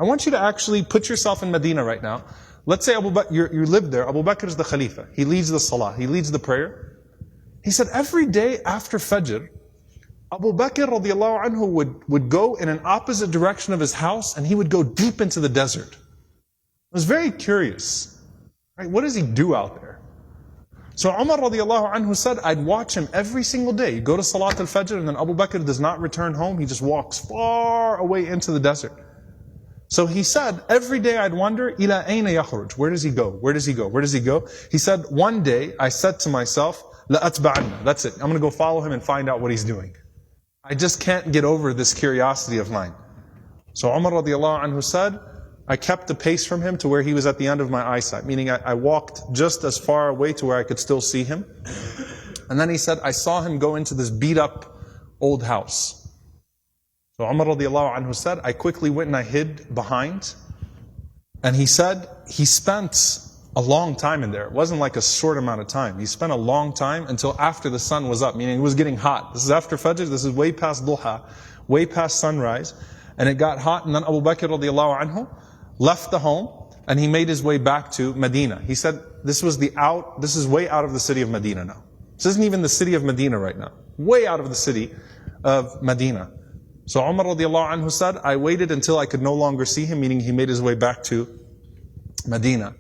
I want you to actually put yourself in Medina right now. Let's say you live there. Abu Bakr is the Khalifa. He leads the Salah. He leads the prayer. He said every day after Fajr, Abu Bakr radiallahu anhu would go in an opposite direction of his house, and he would go deep into the desert. I was very curious. Right? What does he do out there? So Umar radiallahu anhu said, I'd watch him every single day. He'd go to Salat al-Fajr, and then Abu Bakr does not return home. He just walks far away into the desert. So he said, every day I'd wonder, ila ayna yakhruj? Where does he go? Where does he go? Where does he go? He said, one day I said to myself, la atba'anna. That's it. I'm going to go follow him and find out what he's doing. I just can't get over this curiosity of mine. So Umar radiallahu anhu said, I kept the pace from him to where he was at the end of my eyesight, meaning I walked just as far away to where I could still see him. And then he said, I saw him go into this beat up old house. So Umar radiallahu anhu said, I quickly went and I hid behind. And he said, he spent a long time in there. It wasn't like a short amount of time. He spent a long time until after the sun was up, meaning it was getting hot. This is after Fajr, this is way past Duha, way past sunrise. And it got hot, and then Abu Bakr radiallahu anhu left the home, and he made his way back to Medina. He said, this is way out of the city of Medina now. This isn't even the city of Medina right now. Way out of the city of Medina. So Umar radiallahu anhu said, I waited until I could no longer see him, meaning he made his way back to Medina.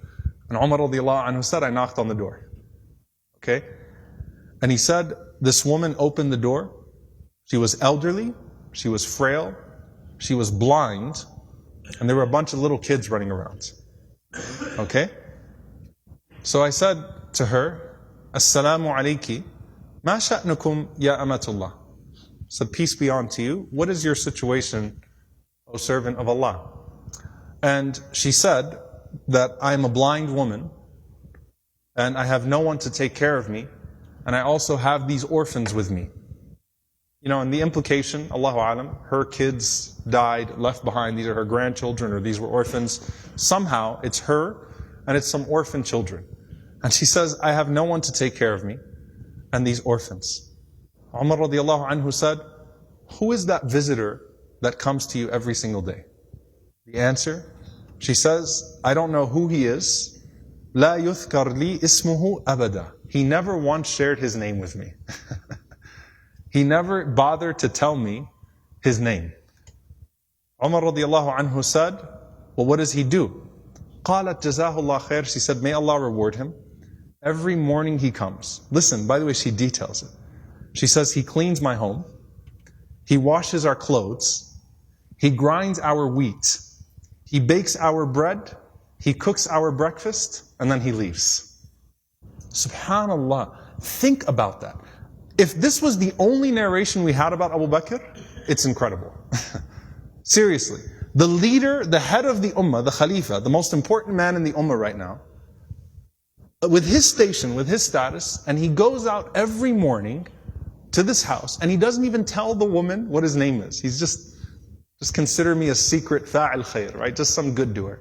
And Umar radiallahu anhu said, I knocked on the door. Okay? And he said, this woman opened the door. She was elderly, she was frail, she was blind, and there were a bunch of little kids running around. Okay? So I said to her, Assalamu alayki, ma sha'nukum ya amatullah. I said, peace be unto you. What is your situation, O servant of Allah? And she said that I am a blind woman, and I have no one to take care of me, and I also have these orphans with me. You know, and the implication, Allahu Alam, her kids died, left behind, these are her grandchildren, or these were orphans. Somehow, it's her, and it's some orphan children. And she says, I have no one to take care of me, and these orphans. Umar radiallahu anhu said, who is that visitor that comes to you every single day? The answer, she says, I don't know who he is. La yuthkar li ismuhu abada. He never once shared his name with me. He never bothered to tell me his name. Umar radiallahu anhu said, well, what does he do? Qalat jazahullah khair. She said, may Allah reward him. Every morning he comes. Listen, by the way, she details it. She says, he cleans my home. He washes our clothes. He grinds our wheat. He bakes our bread. He cooks our breakfast. And then he leaves. Subhanallah. Think about that. If this was the only narration we had about Abu Bakr, it's incredible. Seriously. The leader, the head of the ummah, the Khalifa, the most important man in the ummah right now, with his station, with his status, and he goes out every morning to this house, and he doesn't even tell the woman what his name is. He's just consider me a secret fa'il khair, right? Just some good doer.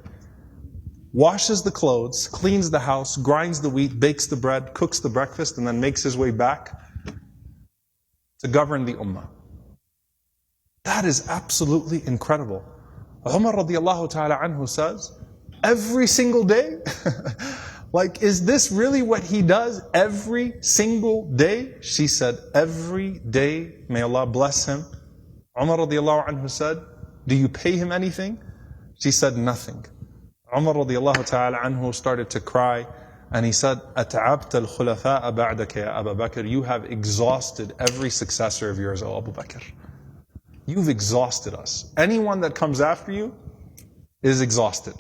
Washes the clothes, cleans the house, grinds the wheat, bakes the bread, cooks the breakfast, and then makes his way back to govern the ummah. That is absolutely incredible. Umar radiallahu ta'ala anhu says, every single day? Like, is this really what he does every single day? She said, every day, may Allah bless him. Umar radiallahu anhu said, do you pay him anything? She said, nothing. Umar radiallahu ta'ala anhu started to cry, and he said, أَتَعَبْتَ الْخُلَفَاءَ بَعْدَكَ يَا أَبَا بَكْرِ. You have exhausted every successor of yours, O Abu Bakr. You've exhausted us. Anyone that comes after you is exhausted.